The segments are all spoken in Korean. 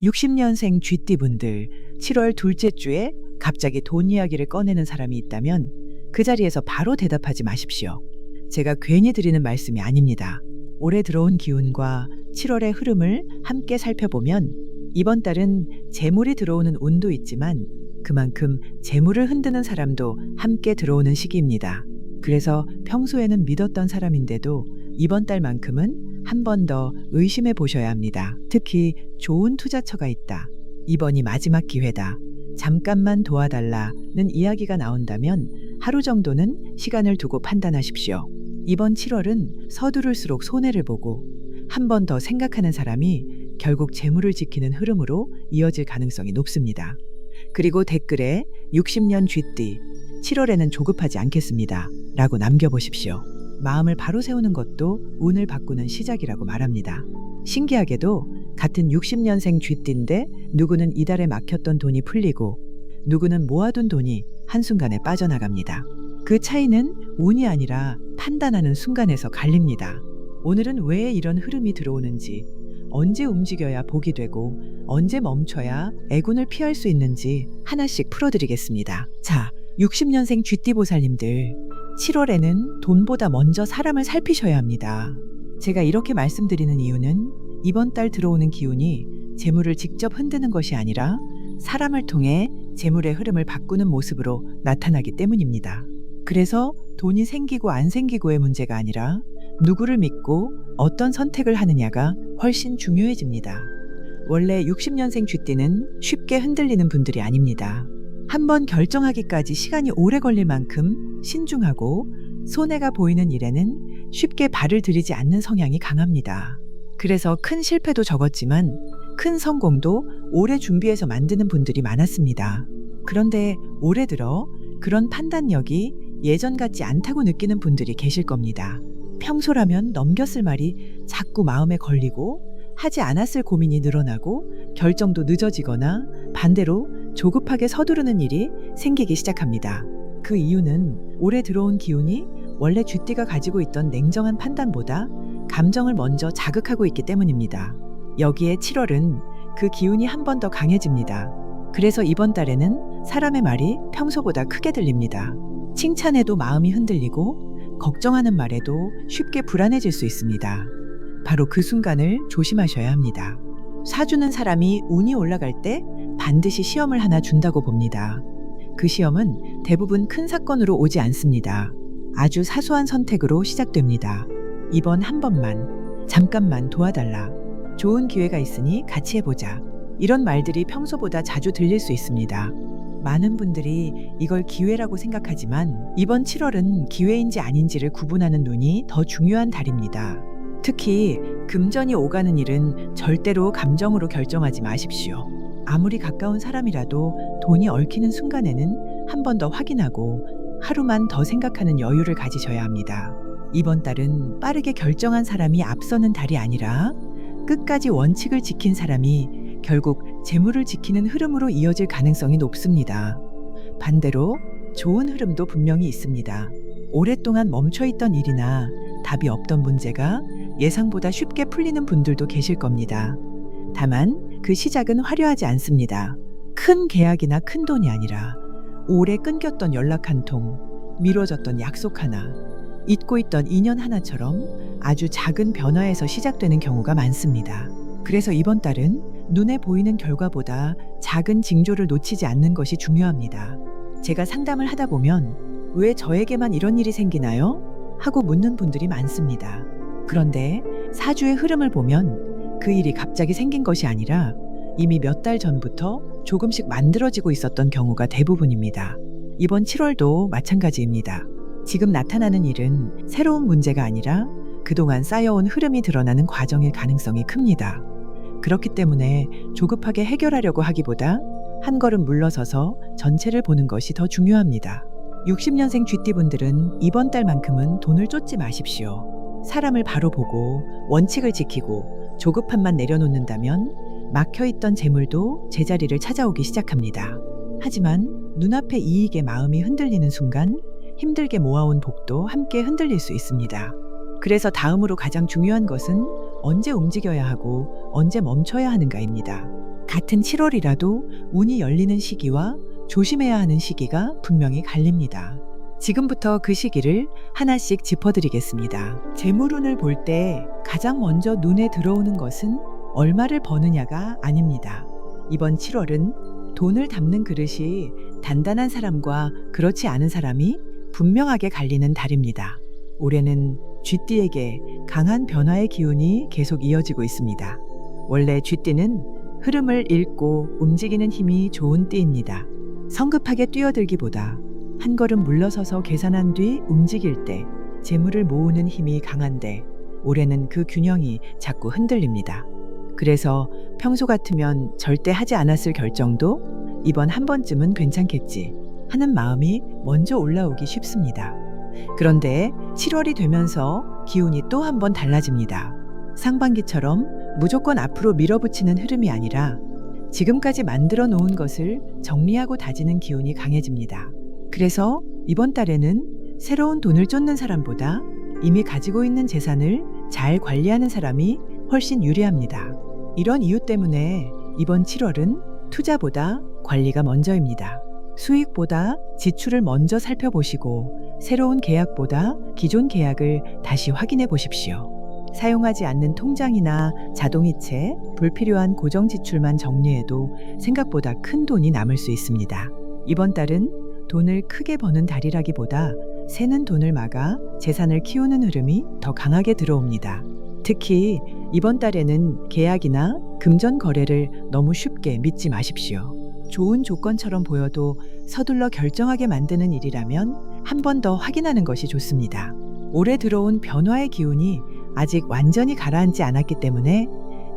60년생 쥐띠분들, 7월 둘째 주에 갑자기 돈 이야기를 꺼내는 사람이 있다면 그 자리에서 바로 대답하지 마십시오. 제가 괜히 드리는 말씀이 아닙니다. 올해 들어온 기운과 7월의 흐름을 함께 살펴보면 이번 달은 재물이 들어오는 운도 있지만 그만큼 재물을 흔드는 사람도 함께 들어오는 시기입니다. 그래서 평소에는 믿었던 사람인데도 이번 달만큼은 한 번 더 의심해 보셔야 합니다. 특히 좋은 투자처가 있다. 이번이 마지막 기회다. 잠깐만 도와달라는 이야기가 나온다면 하루 정도는 시간을 두고 판단하십시오. 이번 7월은 서두를수록 손해를 보고 한 번 더 생각하는 사람이 결국 재물을 지키는 흐름으로 이어질 가능성이 높습니다. 그리고 댓글에 60년 쥐띠, 7월에는 조급하지 않겠습니다. 라고 남겨보십시오. 마음을 바로 세우는 것도 운을 바꾸는 시작이라고 말합니다. 신기하게도 같은 60년생 쥐띠인데 누구는 이달에 막혔던 돈이 풀리고 누구는 모아둔 돈이 한순간에 빠져나갑니다. 그 차이는 운이 아니라 판단하는 순간에서 갈립니다. 오늘은 왜 이런 흐름이 들어오는지, 언제 움직여야 복이 되고 언제 멈춰야 애군을 피할 수 있는지 하나씩 풀어드리겠습니다. 자, 60년생 쥐띠 보살님들, 7월에는 돈보다 먼저 사람을 살피셔야 합니다. 제가 이렇게 말씀드리는 이유는 이번 달 들어오는 기운이 재물을 직접 흔드는 것이 아니라 사람을 통해 재물의 흐름을 바꾸는 모습으로 나타나기 때문입니다. 그래서 돈이 생기고 안 생기고의 문제가 아니라 누구를 믿고 어떤 선택을 하느냐가 훨씬 중요해집니다. 원래 60년생 쥐띠는 쉽게 흔들리는 분들이 아닙니다. 한번 결정하기까지 시간이 오래 걸릴 만큼 신중하고 손해가 보이는 일에는 쉽게 발을 들이지 않는 성향이 강합니다. 그래서 큰 실패도 적었지만 큰 성공도 오래 준비해서 만드는 분들이 많았습니다. 그런데 올해 들어 그런 판단력이 예전 같지 않다고 느끼는 분들이 계실 겁니다. 평소라면 넘겼을 말이 자꾸 마음에 걸리고 하지 않았을 고민이 늘어나고 결정도 늦어지거나 반대로 조급하게 서두르는 일이 생기기 시작합니다. 그 이유는 올해 들어온 기운이 원래 쥐띠가 가지고 있던 냉정한 판단보다 감정을 먼저 자극하고 있기 때문입니다. 여기에 7월은 그 기운이 한 번 더 강해집니다. 그래서 이번 달에는 사람의 말이 평소보다 크게 들립니다. 칭찬에도 마음이 흔들리고 걱정하는 말에도 쉽게 불안해질 수 있습니다. 바로 그 순간을 조심하셔야 합니다. 사주는 사람이 운이 올라갈 때 반드시 시험을 하나 준다고 봅니다. 그 시험은 대부분 큰 사건으로 오지 않습니다. 아주 사소한 선택으로 시작됩니다. 이번 한 번만, 잠깐만 도와달라. 좋은 기회가 있으니 같이 해보자. 이런 말들이 평소보다 자주 들릴 수 있습니다. 많은 분들이 이걸 기회라고 생각하지만 이번 7월은 기회인지 아닌지를 구분하는 눈이 더 중요한 달입니다. 특히 금전이 오가는 일은 절대로 감정으로 결정하지 마십시오. 아무리 가까운 사람이라도 돈이 얽히는 순간에는 한 번 더 확인하고 하루만 더 생각하는 여유를 가지셔야 합니다. 이번 달은 빠르게 결정한 사람이 앞서는 달이 아니라 끝까지 원칙을 지킨 사람이 결국 재물을 지키는 흐름으로 이어질 가능성이 높습니다. 반대로 좋은 흐름도 분명히 있습니다. 오랫동안 멈춰있던 일이나 답이 없던 문제가 예상보다 쉽게 풀리는 분들도 계실 겁니다. 다만 그 시작은 화려하지 않습니다. 큰 계약이나 큰 돈이 아니라 오래 끊겼던 연락 한 통, 미뤄졌던 약속 하나, 잊고 있던 인연 하나처럼 아주 작은 변화에서 시작되는 경우가 많습니다. 그래서 이번 달은 눈에 보이는 결과보다 작은 징조를 놓치지 않는 것이 중요합니다. 제가 상담을 하다 보면 왜 저에게만 이런 일이 생기나요? 하고 묻는 분들이 많습니다. 그런데 사주의 흐름을 보면 그 일이 갑자기 생긴 것이 아니라 이미 몇 달 전부터 조금씩 만들어지고 있었던 경우가 대부분입니다. 이번 7월도 마찬가지입니다. 지금 나타나는 일은 새로운 문제가 아니라 그동안 쌓여온 흐름이 드러나는 과정일 가능성이 큽니다. 그렇기 때문에 조급하게 해결하려고 하기보다 한 걸음 물러서서 전체를 보는 것이 더 중요합니다. 60년생 쥐띠분들은 이번 달만큼은 돈을 쫓지 마십시오. 사람을 바로 보고 원칙을 지키고 조급함만 내려놓는다면 막혀있던 재물도 제자리를 찾아오기 시작합니다. 하지만 눈앞의 이익에 마음이 흔들리는 순간 힘들게 모아온 복도 함께 흔들릴 수 있습니다. 그래서 다음으로 가장 중요한 것은 언제 움직여야 하고 언제 멈춰야 하는가입니다. 같은 7월이라도 운이 열리는 시기와 조심해야 하는 시기가 분명히 갈립니다. 지금부터 그 시기를 하나씩 짚어드리겠습니다. 재물운을 볼 때 가장 먼저 눈에 들어오는 것은 얼마를 버느냐가 아닙니다. 이번 7월은 돈을 담는 그릇이 단단한 사람과 그렇지 않은 사람이 분명하게 갈리는 달입니다. 올해는 쥐띠에게 강한 변화의 기운이 계속 이어지고 있습니다. 원래 쥐띠는 흐름을 읽고 움직이는 힘이 좋은 띠입니다. 성급하게 뛰어들기보다 한 걸음 물러서서 계산한 뒤 움직일 때 재물을 모으는 힘이 강한데 올해는 그 균형이 자꾸 흔들립니다. 그래서 평소 같으면 절대 하지 않았을 결정도 이번 한 번쯤은 괜찮겠지 하는 마음이 먼저 올라오기 쉽습니다. 그런데 7월이 되면서 기운이 또 한 번 달라집니다. 상반기처럼 무조건 앞으로 밀어붙이는 흐름이 아니라 지금까지 만들어 놓은 것을 정리하고 다지는 기운이 강해집니다. 그래서 이번 달에는 새로운 돈을 쫓는 사람보다 이미 가지고 있는 재산을 잘 관리하는 사람이 훨씬 유리합니다. 이런 이유 때문에 이번 7월은 투자보다 관리가 먼저입니다. 수익보다 지출을 먼저 살펴보시고 새로운 계약보다 기존 계약을 다시 확인해 보십시오. 사용하지 않는 통장이나 자동이체, 불필요한 고정 지출만 정리해도 생각보다 큰 돈이 남을 수 있습니다. 이번 달은 돈을 크게 버는 달이라기보다 새는 돈을 막아 재산을 키우는 흐름이 더 강하게 들어옵니다. 특히 이번 달에는 계약이나 금전 거래를 너무 쉽게 믿지 마십시오. 좋은 조건처럼 보여도 서둘러 결정하게 만드는 일이라면 한 번 더 확인하는 것이 좋습니다. 올해 들어온 변화의 기운이 아직 완전히 가라앉지 않았기 때문에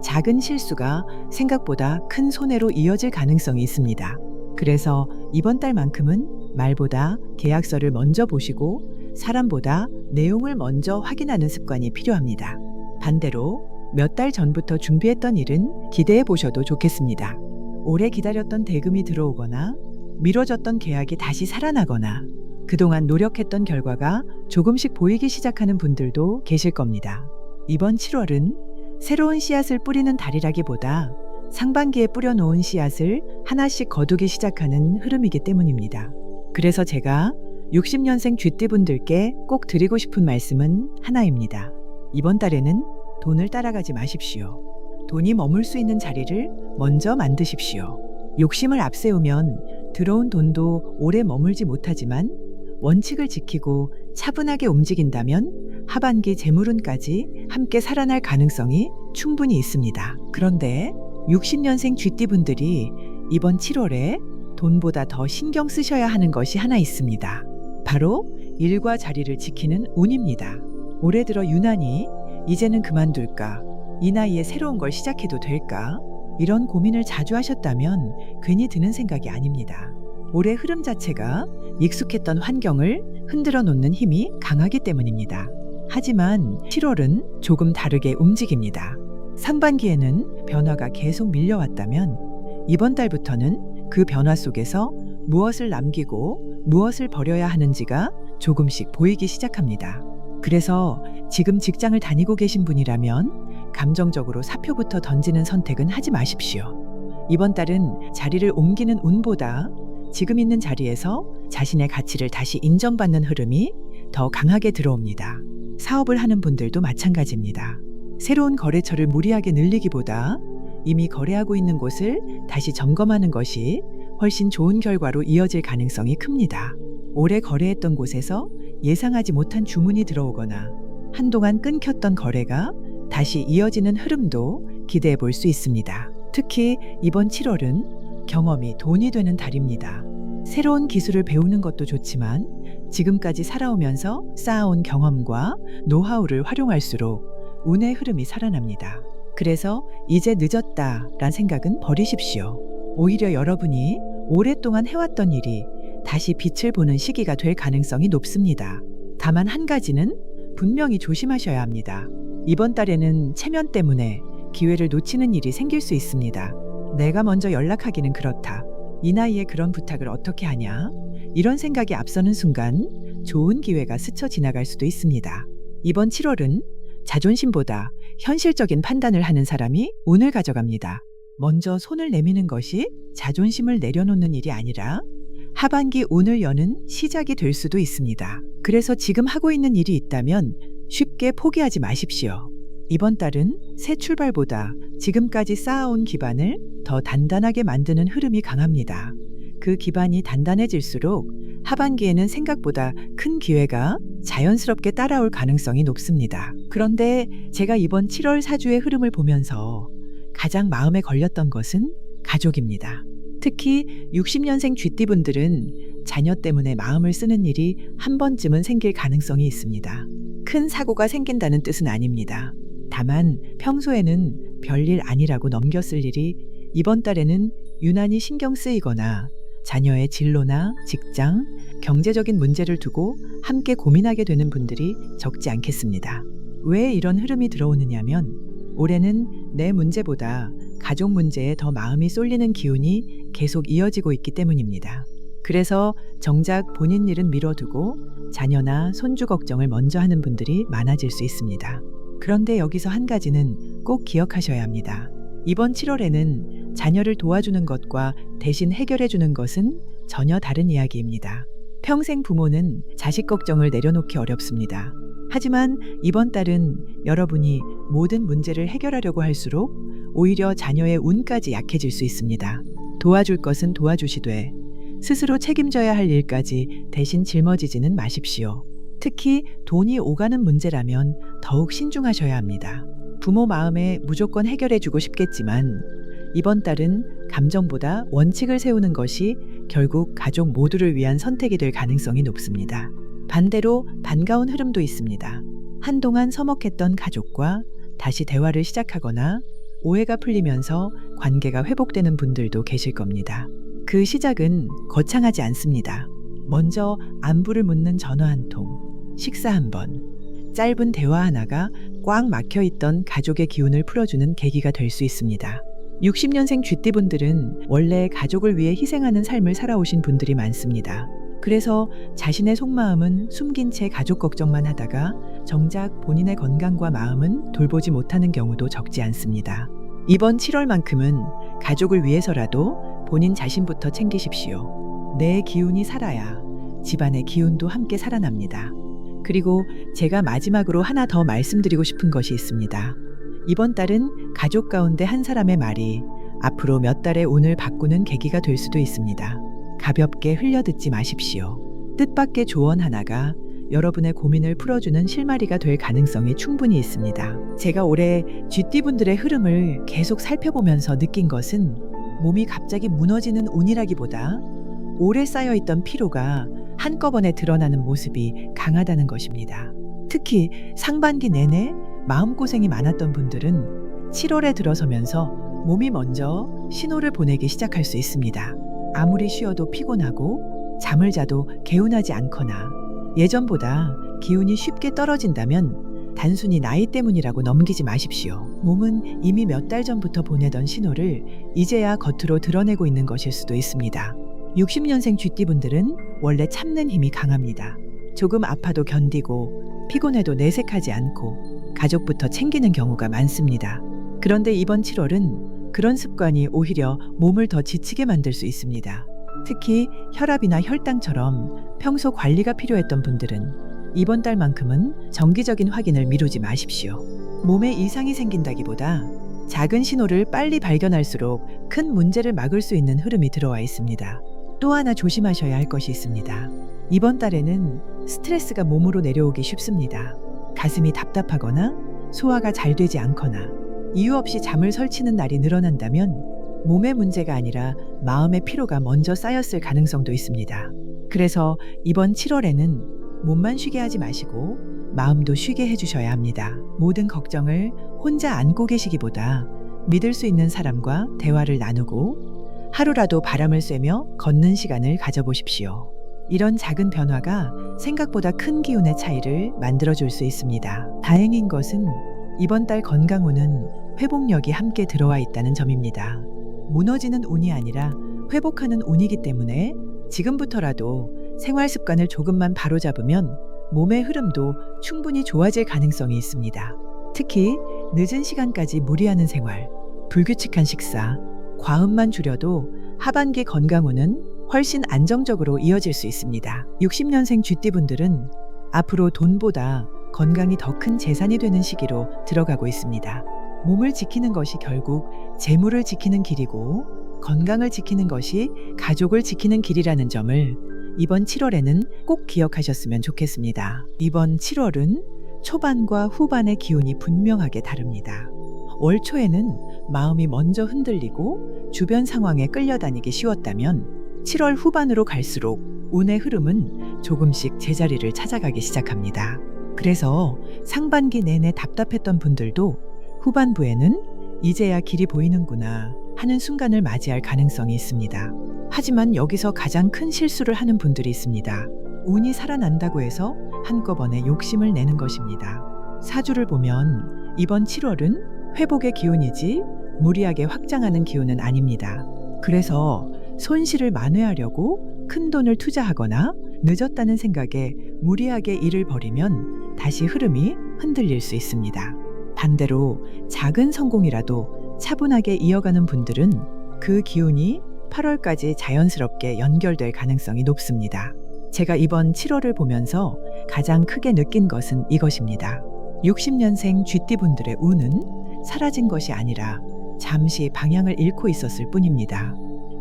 작은 실수가 생각보다 큰 손해로 이어질 가능성이 있습니다. 그래서 이번 달만큼은 말보다 계약서를 먼저 보시고 사람보다 내용을 먼저 확인하는 습관이 필요합니다. 반대로 몇 달 전부터 준비했던 일은 기대해 보셔도 좋겠습니다. 오래 기다렸던 대금이 들어오거나 미뤄졌던 계약이 다시 살아나거나 그동안 노력했던 결과가 조금씩 보이기 시작하는 분들도 계실 겁니다. 이번 7월은 새로운 씨앗을 뿌리는 달이라기보다 상반기에 뿌려놓은 씨앗을 하나씩 거두기 시작하는 흐름이기 때문입니다. 그래서 제가 60년생 쥐띠분들께 꼭 드리고 싶은 말씀은 하나입니다. 이번 달에는 돈을 따라가지 마십시오. 돈이 머물 수 있는 자리를 먼저 만드십시오. 욕심을 앞세우면 들어온 돈도 오래 머물지 못하지만 원칙을 지키고 차분하게 움직인다면 하반기 재물운까지 함께 살아날 가능성이 충분히 있습니다. 그런데 60년생 쥐띠분들이 이번 7월에 돈보다 더 신경 쓰셔야 하는 것이 하나 있습니다. 바로 일과 자리를 지키는 운입니다. 올해 들어 유난히 이제는 그만둘까? 이 나이에 새로운 걸 시작해도 될까? 이런 고민을 자주 하셨다면 괜히 드는 생각이 아닙니다. 올해 흐름 자체가 익숙했던 환경을 흔들어 놓는 힘이 강하기 때문입니다. 하지만 7월은 조금 다르게 움직입니다. 상반기에는 변화가 계속 밀려왔다면 이번 달부터는 그 변화 속에서 무엇을 남기고 무엇을 버려야 하는지가 조금씩 보이기 시작합니다. 그래서 지금 직장을 다니고 계신 분이라면 감정적으로 사표부터 던지는 선택은 하지 마십시오. 이번 달은 자리를 옮기는 운보다 지금 있는 자리에서 자신의 가치를 다시 인정받는 흐름이 더 강하게 들어옵니다. 사업을 하는 분들도 마찬가지입니다. 새로운 거래처를 무리하게 늘리기보다 이미 거래하고 있는 곳을 다시 점검하는 것이 훨씬 좋은 결과로 이어질 가능성이 큽니다. 오래 거래했던 곳에서 예상하지 못한 주문이 들어오거나 한동안 끊겼던 거래가 다시 이어지는 흐름도 기대해 볼 수 있습니다. 특히 이번 7월은 경험이 돈이 되는 달입니다. 새로운 기술을 배우는 것도 좋지만 지금까지 살아오면서 쌓아온 경험과 노하우를 활용할수록 운의 흐름이 살아납니다. 그래서 이제 늦었다란 생각은 버리십시오. 오히려 여러분이 오랫동안 해왔던 일이 다시 빛을 보는 시기가 될 가능성이 높습니다. 다만 한 가지는 분명히 조심하셔야 합니다. 이번 달에는 체면 때문에 기회를 놓치는 일이 생길 수 있습니다. 내가 먼저 연락하기는 그렇다. 이 나이에 그런 부탁을 어떻게 하냐? 이런 생각이 앞서는 순간 좋은 기회가 스쳐 지나갈 수도 있습니다. 이번 7월은 자존심보다 현실적인 판단을 하는 사람이 운을 가져갑니다. 먼저 손을 내미는 것이 자존심을 내려놓는 일이 아니라 하반기 운을 여는 시작이 될 수도 있습니다. 그래서 지금 하고 있는 일이 있다면 쉽게 포기하지 마십시오. 이번 달은 새 출발보다 지금까지 쌓아온 기반을 더 단단하게 만드는 흐름이 강합니다. 그 기반이 단단해질수록 하반기에는 생각보다 큰 기회가 자연스럽게 따라올 가능성이 높습니다. 그런데 제가 이번 7월 사주의 흐름을 보면서 가장 마음에 걸렸던 것은 가족입니다. 특히 60년생 쥐띠분들은 자녀 때문에 마음을 쓰는 일이 한 번쯤은 생길 가능성이 있습니다. 큰 사고가 생긴다는 뜻은 아닙니다. 다만 평소에는 별일 아니라고 넘겼을 일이 이번 달에는 유난히 신경 쓰이거나 자녀의 진로나 직장, 경제적인 문제를 두고 함께 고민하게 되는 분들이 적지 않겠습니다. 왜 이런 흐름이 들어오느냐면 올해는 내 문제보다 가족 문제에 더 마음이 쏠리는 기운이 계속 이어지고 있기 때문입니다. 그래서 정작 본인 일은 미뤄두고 자녀나 손주 걱정을 먼저 하는 분들이 많아질 수 있습니다. 그런데 여기서 한 가지는 꼭 기억하셔야 합니다. 이번 7월에는 자녀를 도와주는 것과 대신 해결해주는 것은 전혀 다른 이야기입니다. 평생 부모는 자식 걱정을 내려놓기 어렵습니다. 하지만 이번 달은 여러분이 모든 문제를 해결하려고 할수록 오히려 자녀의 운까지 약해질 수 있습니다. 도와줄 것은 도와주시되 스스로 책임져야 할 일까지 대신 짊어지지는 마십시오. 특히 돈이 오가는 문제라면 더욱 신중하셔야 합니다. 부모 마음에 무조건 해결해주고 싶겠지만 이번 달은 감정보다 원칙을 세우는 것이 결국 가족 모두를 위한 선택이 될 가능성이 높습니다. 반대로 반가운 흐름도 있습니다. 한동안 서먹했던 가족과 다시 대화를 시작하거나 오해가 풀리면서 관계가 회복되는 분들도 계실 겁니다. 그 시작은 거창하지 않습니다. 먼저 안부를 묻는 전화 한 통, 식사 한 번, 짧은 대화 하나가 꽉 막혀있던 가족의 기운을 풀어주는 계기가 될 수 있습니다. 60년생 쥐띠분들은 원래 가족을 위해 희생하는 삶을 살아오신 분들이 많습니다. 그래서 자신의 속마음은 숨긴 채 가족 걱정만 하다가 정작 본인의 건강과 마음은 돌보지 못하는 경우도 적지 않습니다. 이번 7월만큼은 가족을 위해서라도 본인 자신부터 챙기십시오. 내 기운이 살아야 집안의 기운도 함께 살아납니다. 그리고 제가 마지막으로 하나 더 말씀드리고 싶은 것이 있습니다. 이번 달은 가족 가운데 한 사람의 말이 앞으로 몇 달의 운을 바꾸는 계기가 될 수도 있습니다. 가볍게 흘려듣지 마십시오. 뜻밖의 조언 하나가 여러분의 고민을 풀어주는 실마리가 될 가능성이 충분히 있습니다. 제가 올해 쥐띠분들의 흐름을 계속 살펴보면서 느낀 것은 몸이 갑자기 무너지는 운이라기보다 오래 쌓여있던 피로가 한꺼번에 드러나는 모습이 강하다는 것입니다. 특히 상반기 내내 마음고생이 많았던 분들은 7월에 들어서면서 몸이 먼저 신호를 보내기 시작할 수 있습니다. 아무리 쉬어도 피곤하고 잠을 자도 개운하지 않거나 예전보다 기운이 쉽게 떨어진다면 단순히 나이 때문이라고 넘기지 마십시오. 몸은 이미 몇 달 전부터 보내던 신호를 이제야 겉으로 드러내고 있는 것일 수도 있습니다. 60년생 쥐띠분들은 원래 참는 힘이 강합니다. 조금 아파도 견디고 피곤해도 내색하지 않고 가족부터 챙기는 경우가 많습니다. 그런데 이번 7월은 그런 습관이 오히려 몸을 더 지치게 만들 수 있습니다. 특히 혈압이나 혈당처럼 평소 관리가 필요했던 분들은 이번 달만큼은 정기적인 확인을 미루지 마십시오. 몸에 이상이 생긴다기보다 작은 신호를 빨리 발견할수록 큰 문제를 막을 수 있는 흐름이 들어와 있습니다. 또 하나 조심하셔야 할 것이 있습니다. 이번 달에는 스트레스가 몸으로 내려오기 쉽습니다. 가슴이 답답하거나 소화가 잘 되지 않거나 이유 없이 잠을 설치는 날이 늘어난다면 몸의 문제가 아니라 마음의 피로가 먼저 쌓였을 가능성도 있습니다. 그래서 이번 7월에는 몸만 쉬게 하지 마시고 마음도 쉬게 해주셔야 합니다. 모든 걱정을 혼자 안고 계시기보다 믿을 수 있는 사람과 대화를 나누고 하루라도 바람을 쐬며 걷는 시간을 가져보십시오. 이런 작은 변화가 생각보다 큰 기운의 차이를 만들어줄 수 있습니다. 다행인 것은 이번 달 건강운은 회복력이 함께 들어와 있다는 점입니다. 무너지는 운이 아니라 회복하는 운이기 때문에 지금부터라도 생활 습관을 조금만 바로잡으면 몸의 흐름도 충분히 좋아질 가능성이 있습니다. 특히 늦은 시간까지 무리하는 생활, 불규칙한 식사, 과음만 줄여도 하반기 건강운은 훨씬 안정적으로 이어질 수 있습니다. 60년생 쥐띠분들은 앞으로 돈보다 건강이 더 큰 재산이 되는 시기로 들어가고 있습니다. 몸을 지키는 것이 결국 재물을 지키는 길이고 건강을 지키는 것이 가족을 지키는 길이라는 점을 이번 7월에는 꼭 기억하셨으면 좋겠습니다. 이번 7월은 초반과 후반의 기운이 분명하게 다릅니다. 월 초에는 마음이 먼저 흔들리고 주변 상황에 끌려다니기 쉬웠다면 7월 후반으로 갈수록 운의 흐름은 조금씩 제자리를 찾아가기 시작합니다. 그래서 상반기 내내 답답했던 분들도 후반부에는 이제야 길이 보이는구나 하는 순간을 맞이할 가능성이 있습니다. 하지만 여기서 가장 큰 실수를 하는 분들이 있습니다. 운이 살아난다고 해서 한꺼번에 욕심을 내는 것입니다. 사주를 보면 이번 7월은 회복의 기운이지 무리하게 확장하는 기운은 아닙니다. 그래서 손실을 만회하려고 큰 돈을 투자하거나 늦었다는 생각에 무리하게 일을 벌이면 다시 흐름이 흔들릴 수 있습니다. 반대로 작은 성공이라도 차분하게 이어가는 분들은 그 기운이 8월까지 자연스럽게 연결될 가능성이 높습니다. 제가 이번 7월을 보면서 가장 크게 느낀 것은 이것입니다. 60년생 쥐띠분들의 운은 사라진 것이 아니라 잠시 방향을 잃고 있었을 뿐입니다.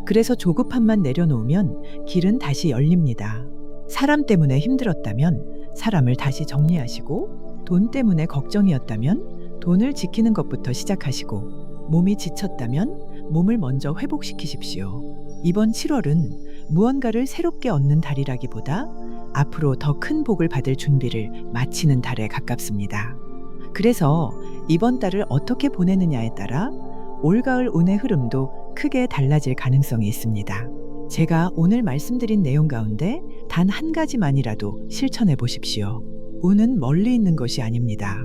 그래서 조급함만 내려놓으면 길은 다시 열립니다. 사람 때문에 힘들었다면 사람을 다시 정리하시고, 돈 때문에 걱정이었다면 돈을 지키는 것부터 시작하시고, 몸이 지쳤다면 몸을 먼저 회복시키십시오. 이번 7월은 무언가를 새롭게 얻는 달이라기보다 앞으로 더 큰 복을 받을 준비를 마치는 달에 가깝습니다. 그래서 이번 달을 어떻게 보내느냐에 따라 올가을 운의 흐름도 크게 달라질 가능성이 있습니다. 제가 오늘 말씀드린 내용 가운데 단 한 가지만이라도 실천해 보십시오. 운은 멀리 있는 것이 아닙니다.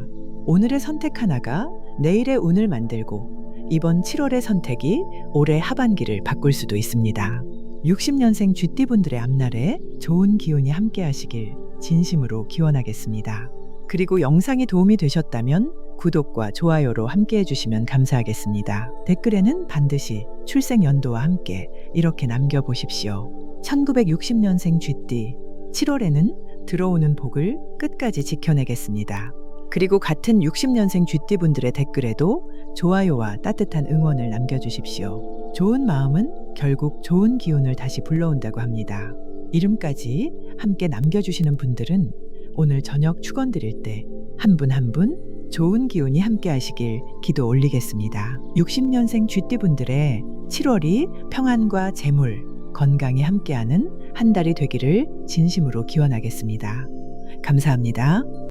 오늘의 선택 하나가 내일의 운을 만들고 이번 7월의 선택이 올해 하반기를 바꿀 수도 있습니다. 60년생 쥐띠분들의 앞날에 좋은 기운이 함께 하시길 진심으로 기원하겠습니다. 그리고 영상이 도움이 되셨다면 구독과 좋아요로 함께 해주시면 감사하겠습니다. 댓글에는 반드시 출생 연도와 함께 이렇게 남겨보십시오. 1960년생 쥐띠, 7월에는 들어오는 복을 끝까지 지켜내겠습니다. 그리고 같은 60년생 쥐띠분들의 댓글에도 좋아요와 따뜻한 응원을 남겨주십시오. 좋은 마음은 결국 좋은 기운을 다시 불러온다고 합니다. 이름까지 함께 남겨주시는 분들은 오늘 저녁 축원 드릴 때 한 분 한 분 좋은 기운이 함께 하시길 기도 올리겠습니다. 60년생 쥐띠분들의 7월이 평안과 재물, 건강이 함께하는 한 달이 되기를 진심으로 기원하겠습니다. 감사합니다.